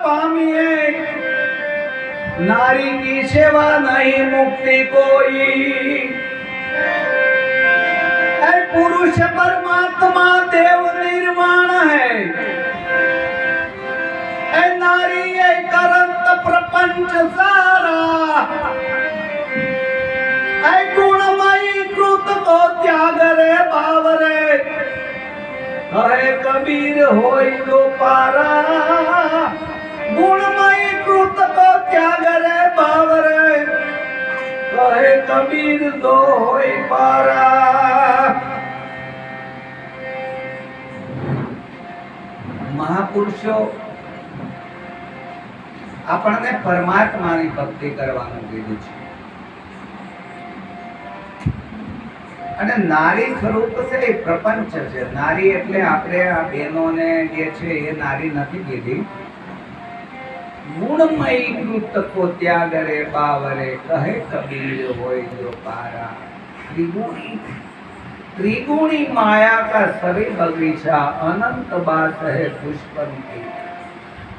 पामिए नारी की सेवा नहीं मुक्ति कोई। पुरुष परमात्मा देव निर्माण है, नारी ये करंत प्रपंच सारा। गुणमयी कृत को त्याग रे बावरे, कहे कबीर होई जो पारा। गुणमयी कृत को त्याग रे बावरे, कहे कबीर दो होई पारा। महापुरुषो આપણને પરમાત્માની ભક્તિ કરવાનું કીધું છે અને નારી સ્વરૂપ છે એ પ્રપંચ છે। નારી એટલે આપણે આ બહેનોને જે છે એ નારી નથી કીધી। ગુણમયી કૃત કો ત્યાગ રે બાવરે, કહે કબીર હોય જો પારા। त्रिगुणी माया का सभी बगीचा, अनंत बात है पुष्पंती।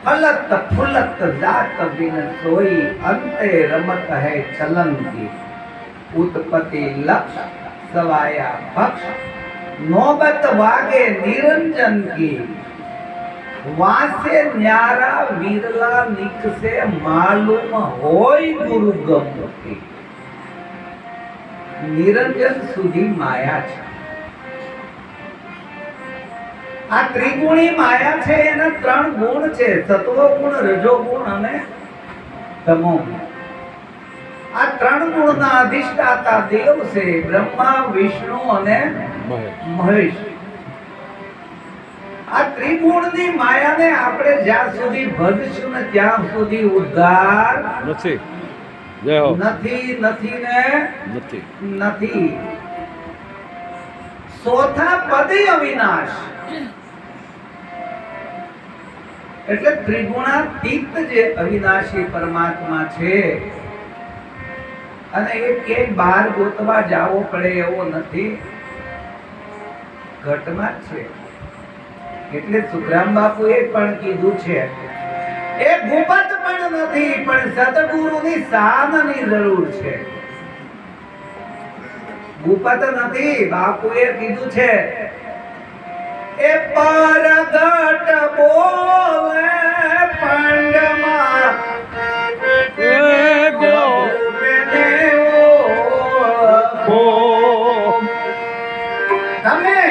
फलत फुलत जात बिन सोई, अंते रमत है चलन की। उत्पत्ति लक्ष्य सवाया भक्ष, नौबत वागे निरंजन की। वासे न्यारा विरला निक से, मालूम होय गुरु गम्मती। निरंजन सुधी माया छे। आ त्रिगुणी माया छे एना त्रण गुण छे, सत्व गुण, रजो गुण अने तमो गुण। आ त्रण गुणना अधिष्ठाता देव छे, ब्रह्मा, विष्णु अने महेश। आ त्रिगुणनी मायाने આપણે જ્યાં સુધી ભજશું ને ત્યાં સુધી ઉદ્ધાર નથી। નથી નથી ને નથી નથી। ચોથા પદે અવિનાશ એટલે ત્રિગુણાતીત જે અવિનાશી પરમાત્મા છે અને એ કે બહાર ગોતવા જાવો પડે એવો નથી, ઘટમાં જ છે। એટલે સુખરામ બાપુએ પણ કીધું છે એ ગુપત પણ નથી, પણ સદગુરુની સાધની જરૂર છે। ગુપત નથી, બાપુએ કીધું છે એ પરગટ બોલે પંડમાં તમે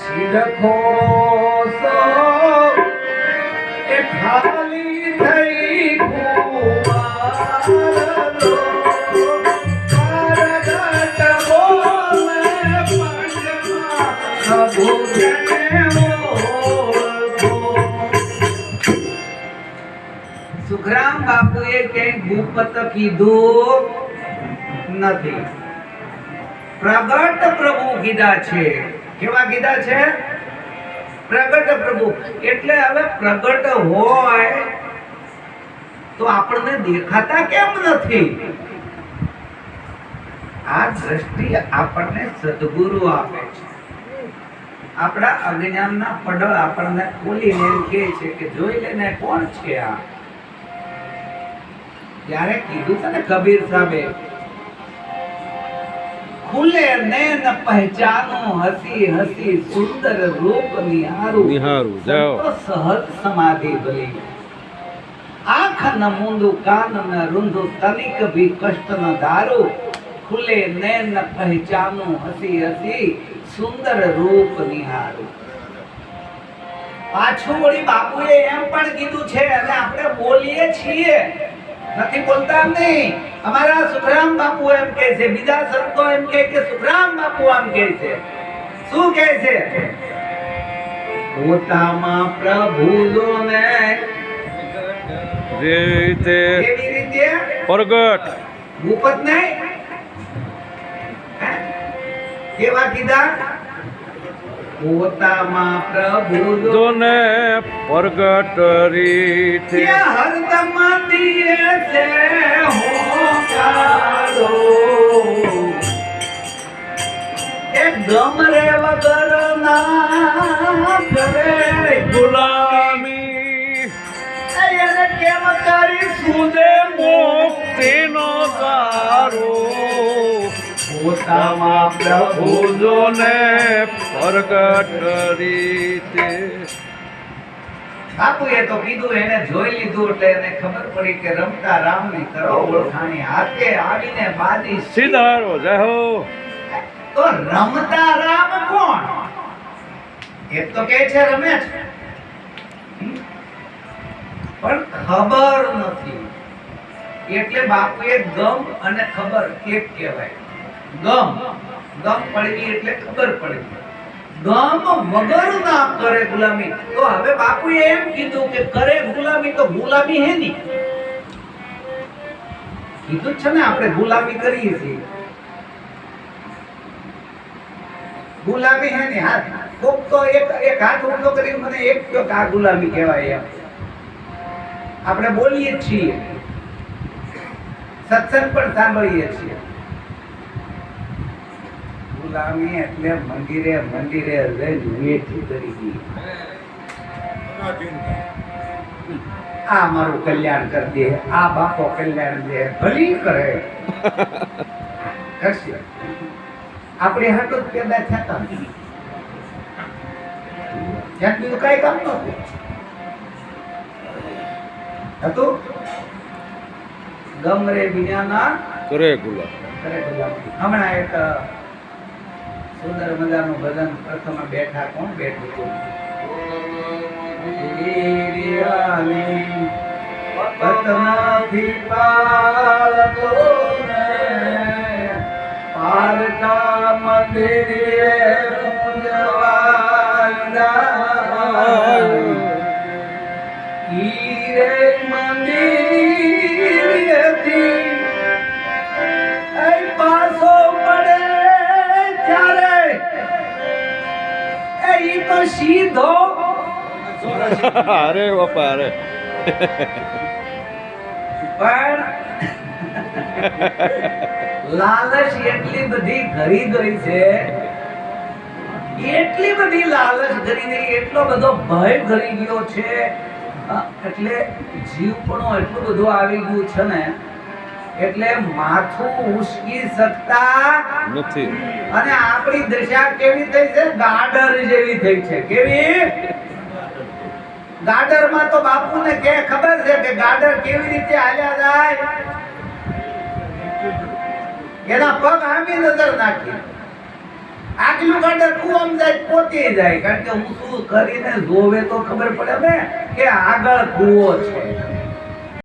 સિદ્ધો સો એ ખાલી થઈ કુવારો। પરગટ બોલે પંડમાં સુખરામ બાપુએ કે ગુપત કીધું નથી, પ્રગટ પ્રભુ કીધા છે। કેવા કીધા છે? પ્રગટ પ્રભુ। એટલે હવે પ્રગટ હોય તો આપણને દેખાતા કેમ નથી? આ દ્રષ્ટિ આપણને સદગુરુ આપે છે। આપણા અજ્ઞાનના પડળ આપણને ખોલીને કહે છે કે જોઈ લેને કોણ છે આ। ત્યારે કીધું છે ને કબીર સાહેબે, ખુલે નૈન પહેચાનો, હસી હસી સુંદર રૂપ નિહારું। તો સહજ સમાધિ ભલી, આંખ ન મૂંદુ કાન ન રૂંધુ, તનિક ભી કષ્ટ ન ધારું। ખુલે નૈન પહેચાનો, હસી હસી સુંદર રૂપ નિહારું। પાછું વળી બાપુએ એમ પણ કીધું છે અને આપણે બોલીએ છીએ, નથી બોલતા નહીં। અમારા સુખરામ બાપુ એમ કહે છે, બીજા સંતો એમ કહે કે સુખરામ બાપુ આમ કહે છે। શું કહે છે? પોતામાં પ્રભુ જોને રીતે કેવી રીતે પ્રગટ, ગુપત નહીં। કેવા કીધા? પોતામાં પ્રભુ જોને પ્રગટ રીતે, હરદમ દિયે છે હોકારો। એક ગમરે વગર ના કરે ગુલામી, રસ્તામાં પ્રભુ જોને પ્રગટ કરી તે બાપુએ તો કીધું, એને જોઈ લીધું એટલે એને ખબર પડી કે રમતા રામની કરો ઓળખાણી, હાથે આવીને બાજી સીધારો જય હો. તો રમતા રામ કોણ? એક તો કહે છે રમે છે, પણ ખબર નથી. એટલે બાપુએ ગમ અને ખબર એક કહેવાય. ગમ પડવી એટલે ખબર પડવી. ગમ વગર ના કરે ગુલામી. તો હવે બાપુએ એમ કીધું કે કરે ગુલામી તો ગુલામી હે ની. કીધું છે ને આપણે ગુલામી કરીએ છીએ. ગુલામી હે ની. હાથ કોક તો એક હાથ ઊંચો કરીને મને એક કહ્યો કે આ ગુલામી કહેવાય. એમ આપણે બોલીએ છીએ, સત્સંગ પણ સાંભળીએ છીએ. ગુલામી એટલે મંદિરે રહીને વેઠી કરી દી. આ મારું કલ્યાણ કરી દે, આ બાપો કલ્યાણ દે, ભલી કરે કરશે. આપણે હાટું જ પેદા થતા નથી. ત્યાં બીજું કઈ કામ નતું. ગમરે બિનાના કરે ગુલા. હમણાં એક સુંદર મજાનું ભજન પ્રથમ બેઠા કોણ બેઠું હતું? પતનાથી પાળતો ને પારકા મંદિરે હીરે મંદિરેથી પાસો પડે ત્યારે એ તો સીધો અરે બાપા અરે. પણ લાલચ એટલી બધી ઘરી ગઈ છે, એટલી બધી લાલચ ઘરી ગઈ, એટલો બધો ભય ઘરી ગયો છે, એટલે જીવપણું એટલું બધું આવી ગયું છે ને, એટલે માથું ઉસકી શકતા નથી. અને આપણી દશા કેવી થઈ છે? ગાડર જેવી થઈ છે. કેવી? ગાડરમાં તો બાપુને કે ખબર છે કે ગાડર કેવી રીતે હાલ્યા જાય? એના પગ આમી નજર નાખી. આગલું ગાડર કુવામ જાય, પોતી જાય. કારણ કે હું શું કરીને જોવે તો ખબર પડે ને કે આગળ કૂવો છે.